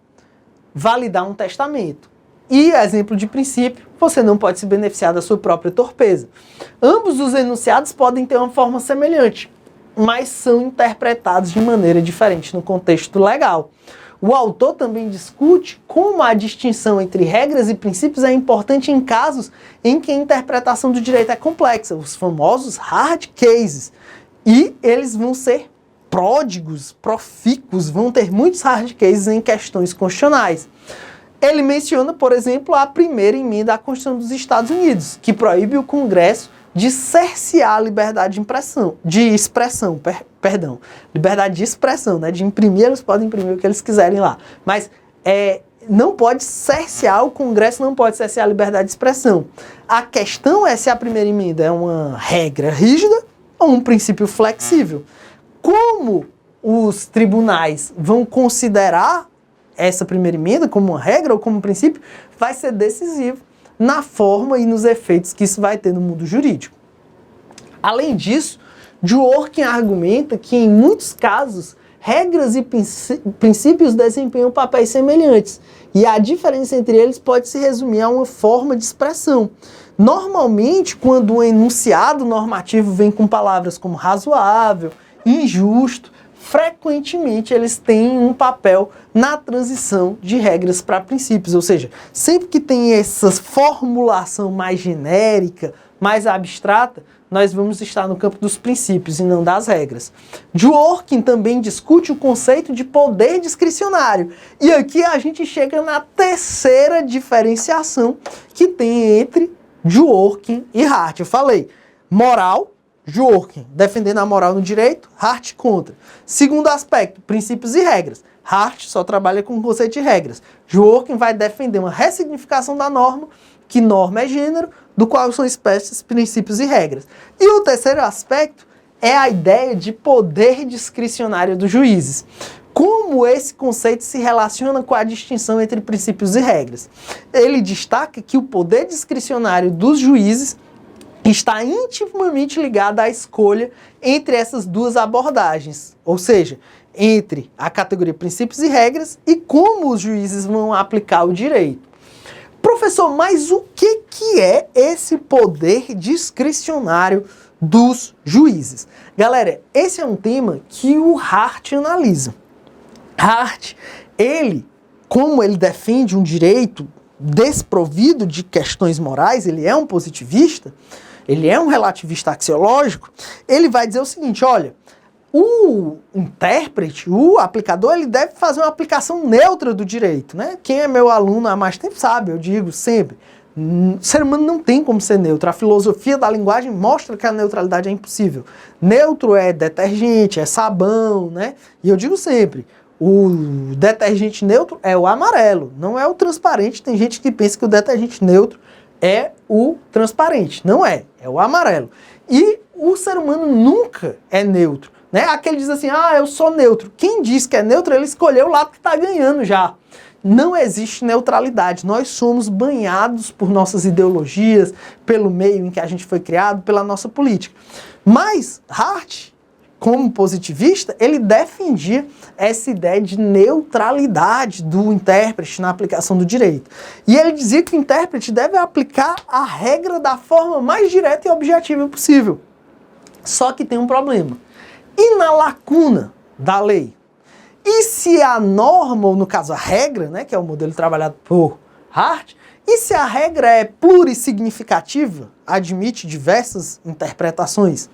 validar um testamento. E exemplo de princípio, você não pode se beneficiar da sua própria torpeza. Ambos os enunciados podem ter uma forma semelhante, mas são interpretados de maneira diferente no contexto legal. O autor também discute como a distinção entre regras e princípios é importante em casos em que a interpretação do direito é complexa, os famosos hard cases. E eles vão ser pródigos, profícuos, vão ter muitos hard cases em questões constitucionais. Ele menciona, por exemplo, a primeira emenda à Constituição dos Estados Unidos, que proíbe o Congresso de cercear a liberdade de expressão, liberdade de expressão, né? De imprimir, eles podem imprimir o que eles quiserem lá. Mas não pode cercear, o Congresso não pode cercear a liberdade de expressão. A questão é se a primeira emenda é uma regra rígida ou um princípio flexível. Como os tribunais vão considerar essa primeira emenda como uma regra ou como um princípio, vai ser decisivo na forma e nos efeitos que isso vai ter no mundo jurídico. Além disso, Dworkin argumenta que, em muitos casos, regras e princípios desempenham papéis semelhantes, e a diferença entre eles pode se resumir a uma forma de expressão. Normalmente, quando um enunciado normativo vem com palavras como razoável, injusto, frequentemente eles têm um papel na transição de regras para princípios, ou seja, sempre que tem essa formulação mais genérica, mais abstrata, nós vamos estar no campo dos princípios e não das regras. Dworkin também discute o conceito de poder discricionário, e aqui a gente chega na terceira diferenciação que tem entre Dworkin e Hart. Eu falei, moral, Dworkin defendendo a moral no direito, Hart contra. Segundo aspecto, princípios e regras. Hart só trabalha com o conceito de regras. Dworkin vai defender uma ressignificação da norma, que norma é gênero, do qual são espécies, princípios e regras. E o terceiro aspecto é a ideia de poder discricionário dos juízes. Como esse conceito se relaciona com a distinção entre princípios e regras? Ele destaca que o poder discricionário dos juízes está intimamente ligado à escolha entre essas duas abordagens, ou seja, entre a categoria princípios e regras e como os juízes vão aplicar o direito. Professor, mas o que é esse poder discricionário dos juízes? Galera, esse é um tema que o Hart analisa. Hart, como ele defende um direito desprovido de questões morais, ele é um positivista, ele é um relativista axiológico, ele vai dizer o seguinte, olha, o intérprete, o aplicador, ele deve fazer uma aplicação neutra do direito, né? Quem é meu aluno há mais tempo sabe, eu digo sempre, o ser humano não tem como ser neutro. A filosofia da linguagem mostra que a neutralidade é impossível. Neutro é detergente, é sabão, né? E eu digo sempre, o detergente neutro é o amarelo, não é o transparente. Tem gente que pensa que o detergente neutro é o transparente. Não é, é o amarelo. E o ser humano nunca é neutro, né? Aquele diz assim, eu sou neutro. Quem diz que é neutro, ele escolheu o lado que está ganhando já. Não existe neutralidade. Nós somos banhados por nossas ideologias, pelo meio em que a gente foi criado, pela nossa política. Mas Hart, como positivista, ele defendia essa ideia de neutralidade do intérprete na aplicação do direito. E ele dizia que o intérprete deve aplicar a regra da forma mais direta e objetiva possível. Só que tem um problema. E na lacuna da lei? E se a norma, ou no caso a regra, né, que é o modelo trabalhado por Hart, e se a regra é plurissignificativa, admite diversas interpretações?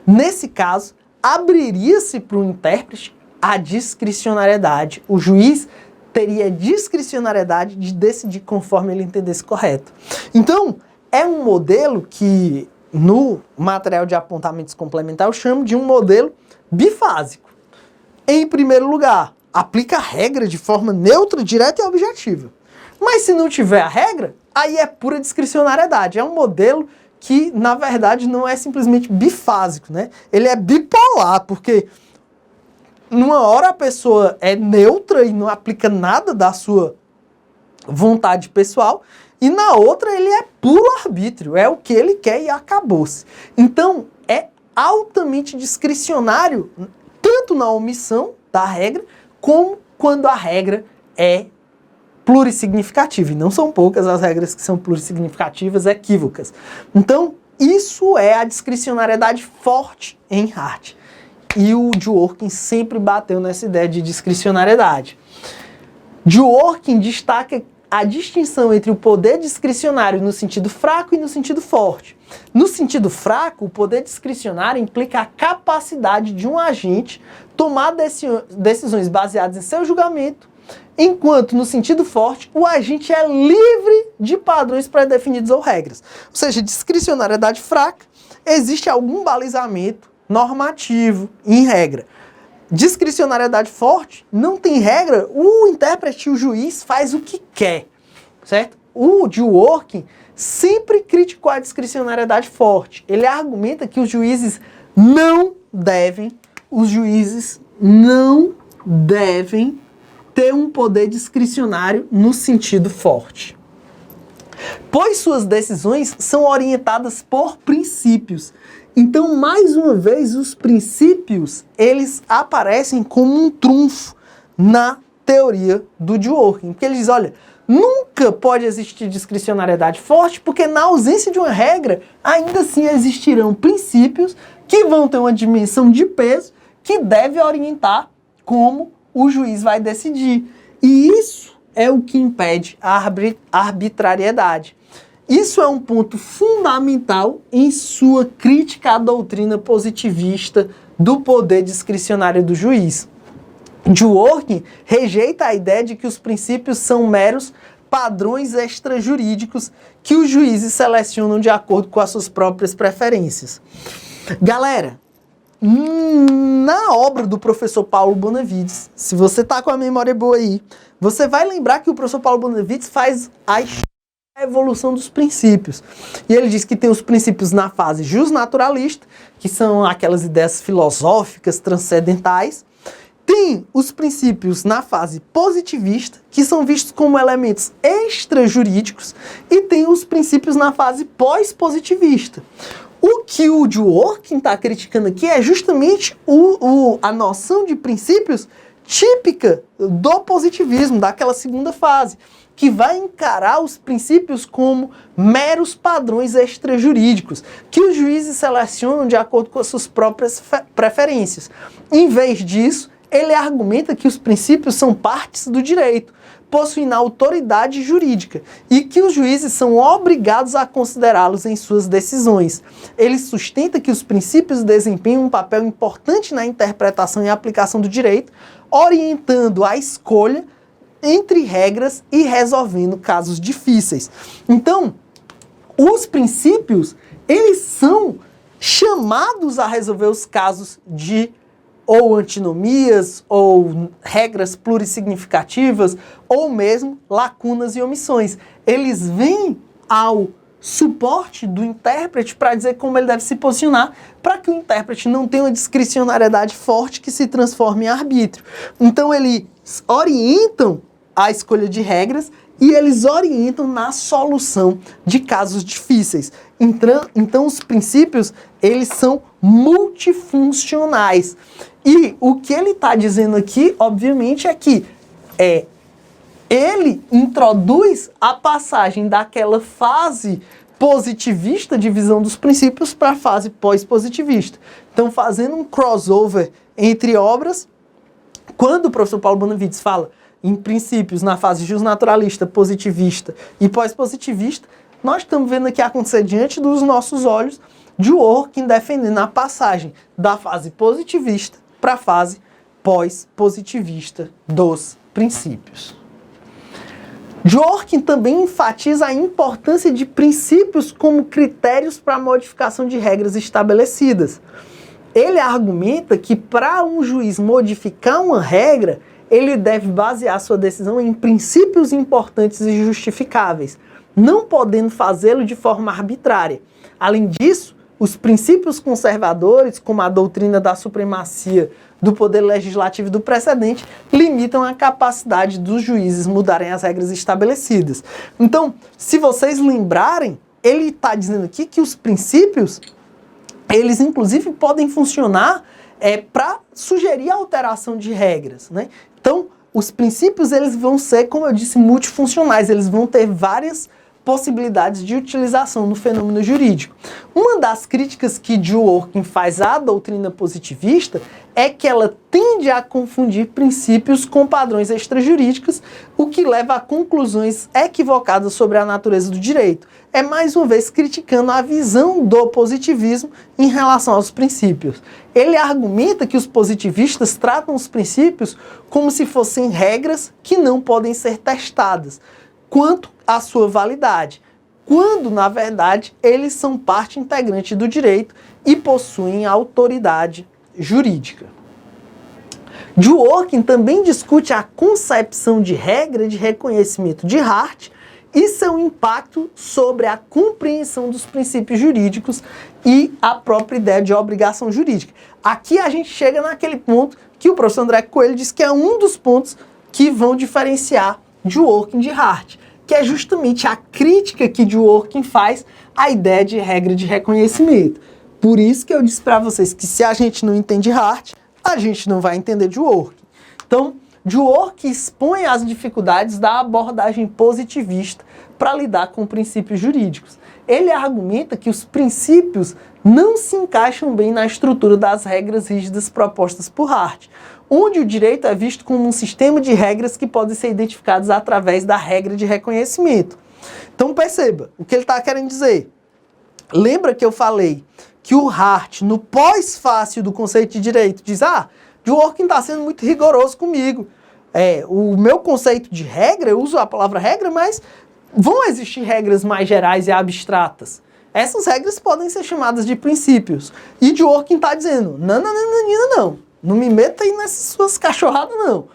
Nesse caso, abriria-se para o intérprete a discricionariedade. O juiz teria discricionariedade de decidir conforme ele entendesse correto. Então, é um modelo que no material de apontamentos complementar eu chamo de um modelo bifásico. Em primeiro lugar, aplica a regra de forma neutra, direta e objetiva. Mas se não tiver a regra, aí é pura discricionariedade. É um modelo que, na verdade, não é simplesmente bifásico, né? Ele é bipolar, porque numa hora a pessoa é neutra e não aplica nada da sua vontade pessoal, e na outra ele é puro arbítrio, é o que ele quer e acabou-se. Então, é altamente discricionário, tanto na omissão da regra, como quando a regra é plurissignificativa. E não são poucas as regras que são plurissignificativas equívocas. Então, isso é a discricionariedade forte em Hart. E o Dworkin sempre bateu nessa ideia de discricionariedade. Dworkin destaca a distinção entre o poder discricionário no sentido fraco e no sentido forte. No sentido fraco, o poder discricionário implica a capacidade de um agente tomar decisões baseadas em seu julgamento, enquanto no sentido forte, o agente é livre de padrões pré-definidos ou regras. Ou seja, discricionariedade fraca, existe algum balizamento normativo em regra. Discricionariedade forte, não tem regra, o intérprete e o juiz faz o que quer, certo? O Dworkin sempre criticou a discricionariedade forte. Ele argumenta que os juízes não devem ter um poder discricionário no sentido forte, pois suas decisões são orientadas por princípios. Então, mais uma vez, os princípios, eles aparecem como um trunfo na teoria do Dworkin. Porque ele diz, olha, nunca pode existir discricionariedade forte, porque na ausência de uma regra, ainda assim existirão princípios que vão ter uma dimensão de peso que deve orientar como o juiz vai decidir. E isso é o que impede a arbitrariedade. Isso é um ponto fundamental em sua crítica à doutrina positivista do poder discricionário do juiz. Dworkin rejeita a ideia de que os princípios são meros padrões extrajurídicos que os juízes selecionam de acordo com as suas próprias preferências. Galera, na obra do professor Paulo Bonavides, se você tá com a memória boa aí, você vai lembrar que o professor Paulo Bonavides faz a evolução dos princípios. E ele diz que tem os princípios na fase justnaturalista, que são aquelas ideias filosóficas transcendentais. Tem os princípios na fase positivista, que são vistos como elementos extrajurídicos, e tem os princípios na fase pós-positivista. O que o Dworkin está criticando aqui é justamente a noção de princípios típica do positivismo, daquela segunda fase, que vai encarar os princípios como meros padrões extrajurídicos, que os juízes selecionam de acordo com as suas próprias preferências. Em vez disso, ele argumenta que os princípios são partes do direito, possuindo autoridade jurídica, e que os juízes são obrigados a considerá-los em suas decisões. Ele sustenta que os princípios desempenham um papel importante na interpretação e aplicação do direito, orientando a escolha entre regras e resolvendo casos difíceis. Então, os princípios, eles são chamados a resolver os casos de ou antinomias, ou regras plurissignificativas, ou mesmo lacunas e omissões. Eles vêm ao suporte do intérprete para dizer como ele deve se posicionar, para que o intérprete não tenha uma discricionariedade forte que se transforme em arbítrio. Então, eles orientam a escolha de regras e eles orientam na solução de casos difíceis. Então, os princípios, eles são multifuncionais. E o que ele está dizendo aqui, obviamente, é que ele introduz a passagem daquela fase positivista de visão dos princípios para a fase pós-positivista. Então, fazendo um crossover entre obras, quando o professor Paulo Bonavides fala em princípios na fase justnaturalista, positivista e pós-positivista, nós estamos vendo aqui acontecer diante dos nossos olhos Dworkin defendendo a passagem da fase positivista para a fase pós-positivista dos princípios. Dworkin também enfatiza a importância de princípios como critérios para a modificação de regras estabelecidas. Ele argumenta que para um juiz modificar uma regra, ele deve basear sua decisão em princípios importantes e justificáveis, não podendo fazê-lo de forma arbitrária. Além disso, os princípios conservadores, como a doutrina da supremacia do poder legislativo e do precedente, limitam a capacidade dos juízes mudarem as regras estabelecidas. Então, se vocês lembrarem, ele está dizendo aqui que os princípios, eles inclusive podem funcionar para sugerir a alteração de regras, né? Então, os princípios, eles vão ser, como eu disse, multifuncionais, eles vão ter várias possibilidades de utilização no fenômeno jurídico. Uma das críticas que Dworkin faz à doutrina positivista é que ela tende a confundir princípios com padrões extrajurídicos, o que leva a conclusões equivocadas sobre a natureza do direito. É mais uma vez criticando a visão do positivismo em relação aos princípios. Ele argumenta que os positivistas tratam os princípios como se fossem regras que não podem ser testadas quanto à sua validade, quando, na verdade, eles são parte integrante do direito e possuem autoridade jurídica. Dworkin também discute a concepção de regra de reconhecimento de Hart e seu impacto sobre a compreensão dos princípios jurídicos e a própria ideia de obrigação jurídica. Aqui a gente chega naquele ponto que o professor André Coelho diz que é um dos pontos que vão diferenciar Dworkin de Hart, que é justamente a crítica que Dworkin faz à ideia de regra de reconhecimento. Por isso que eu disse para vocês que se a gente não entende Hart, a gente não vai entender Dworkin. Então, Dworkin expõe as dificuldades da abordagem positivista para lidar com princípios jurídicos. Ele argumenta que os princípios não se encaixam bem na estrutura das regras rígidas propostas por Hart, onde o direito é visto como um sistema de regras que podem ser identificados através da regra de reconhecimento. Então perceba o que ele está querendo dizer. Lembra que eu falei que o Hart, no pós-fácil do conceito de direito, diz: Dworkin está sendo muito rigoroso comigo. O meu conceito de regra, eu uso a palavra regra, mas vão existir regras mais gerais e abstratas. Essas regras podem ser chamadas de princípios. E Dworkin está dizendo: não me meta aí nessas suas cachorradas, não.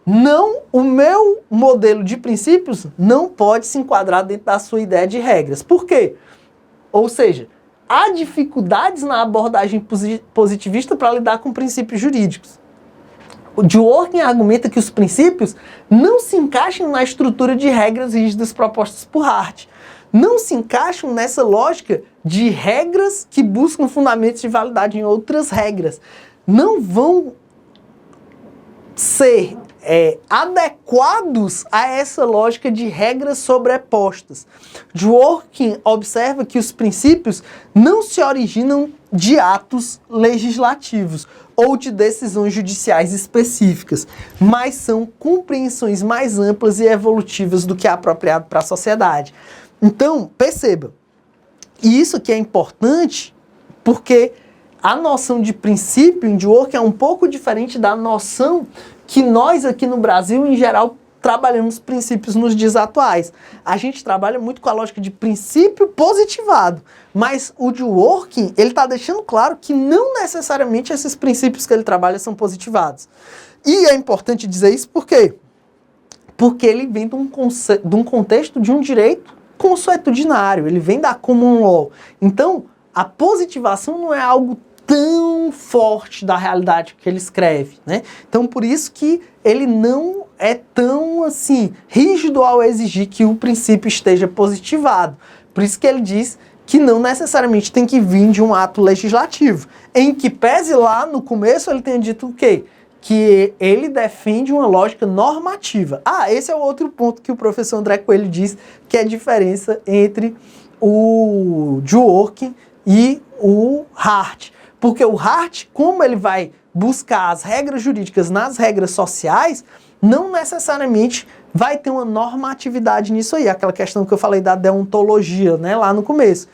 Não, o meu modelo de princípios não pode se enquadrar dentro da sua ideia de regras. Por quê? Ou seja, há dificuldades na abordagem positivista para lidar com princípios jurídicos. O Dworkin argumenta que os princípios não se encaixam na estrutura de regras rígidas propostas por Hart. Não se encaixam nessa lógica de regras que buscam fundamentos de validade em outras regras. Não vão ser adequados a essa lógica de regras sobrepostas. Dworkin observa que os princípios não se originam de atos legislativos ou de decisões judiciais específicas, mas são compreensões mais amplas e evolutivas do que é apropriado para a sociedade. Então, perceba, e isso aqui é importante porque a noção de princípio em Dworkin é um pouco diferente da noção que nós aqui no Brasil, em geral, trabalhamos princípios nos dias atuais. A gente trabalha muito com a lógica de princípio positivado, mas o Dworkin, ele está deixando claro que não necessariamente esses princípios que ele trabalha são positivados. E é importante dizer isso por quê? Porque ele vem de um contexto de um direito consuetudinário, ele vem da common law. Então, a positivação não é algo tão forte da realidade que ele escreve, né? Então, por isso que ele não é tão, assim, rígido ao exigir que o princípio esteja positivado. Por isso que ele diz que não necessariamente tem que vir de um ato legislativo. Em que pese lá no começo ele tenha dito o quê? Que ele defende uma lógica normativa. Esse é o outro ponto que o professor André Coelho diz, que é a diferença entre o Dworkin e o Hart. Porque o Hart, como ele vai buscar as regras jurídicas nas regras sociais, não necessariamente vai ter uma normatividade nisso aí. Aquela questão que eu falei da deontologia, né, lá no começo.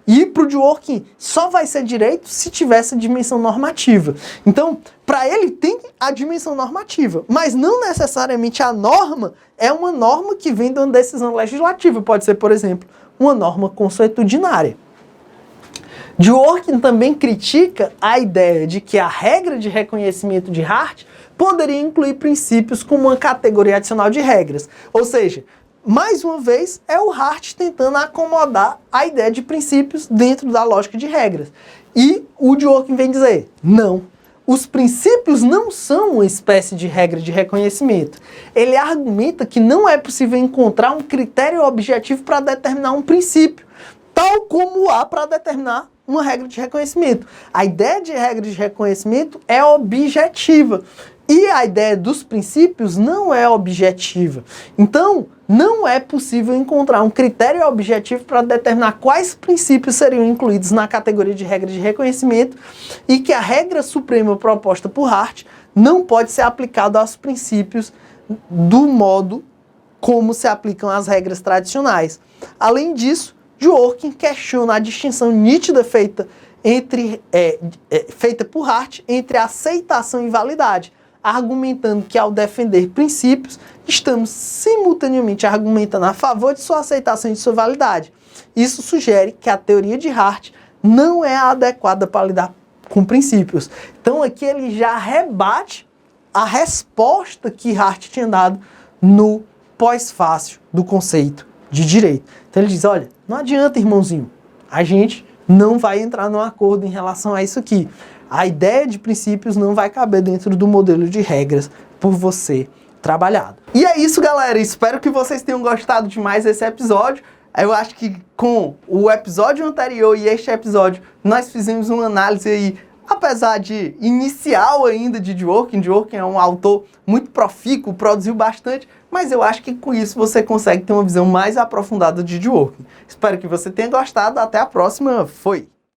E para o Dworkin só vai ser direito se tiver essa dimensão normativa. Então, para ele tem a dimensão normativa, mas não necessariamente a norma é uma norma que vem de uma decisão legislativa. Pode ser, por exemplo, uma norma consuetudinária. Dworkin também critica a ideia de que a regra de reconhecimento de Hart poderia incluir princípios como uma categoria adicional de regras. Ou seja, mais uma vez, é o Hart tentando acomodar a ideia de princípios dentro da lógica de regras. E o Dworkin vem dizer, não, os princípios não são uma espécie de regra de reconhecimento. Ele argumenta que não é possível encontrar um critério objetivo para determinar um princípio, tal como há para determinar uma regra de reconhecimento. A ideia de regra de reconhecimento é objetiva. E a ideia dos princípios não é objetiva. Então, não é possível encontrar um critério objetivo para determinar quais princípios seriam incluídos na categoria de regra de reconhecimento e que a regra suprema proposta por Hart não pode ser aplicada aos princípios do modo como se aplicam as regras tradicionais. Além disso, Dworkin questiona a distinção nítida feita por Hart entre aceitação e validade, argumentando que ao defender princípios, estamos simultaneamente argumentando a favor de sua aceitação e de sua validade. Isso sugere que a teoria de Hart não é adequada para lidar com princípios. Então aqui ele já rebate a resposta que Hart tinha dado no pós-fácil do conceito de direito. Então ele diz, olha, não adianta, irmãozinho, a gente não vai entrar num acordo em relação a isso aqui. A ideia de princípios não vai caber dentro do modelo de regras por você trabalhado. E é isso, galera. Espero que vocês tenham gostado demais desse episódio. Eu acho que com o episódio anterior e este episódio, nós fizemos uma análise aí, apesar de inicial ainda de Dworkin. Dworkin é um autor muito profícuo, produziu bastante, mas eu acho que com isso você consegue ter uma visão mais aprofundada de Dworkin. Espero que você tenha gostado. Até a próxima. Foi!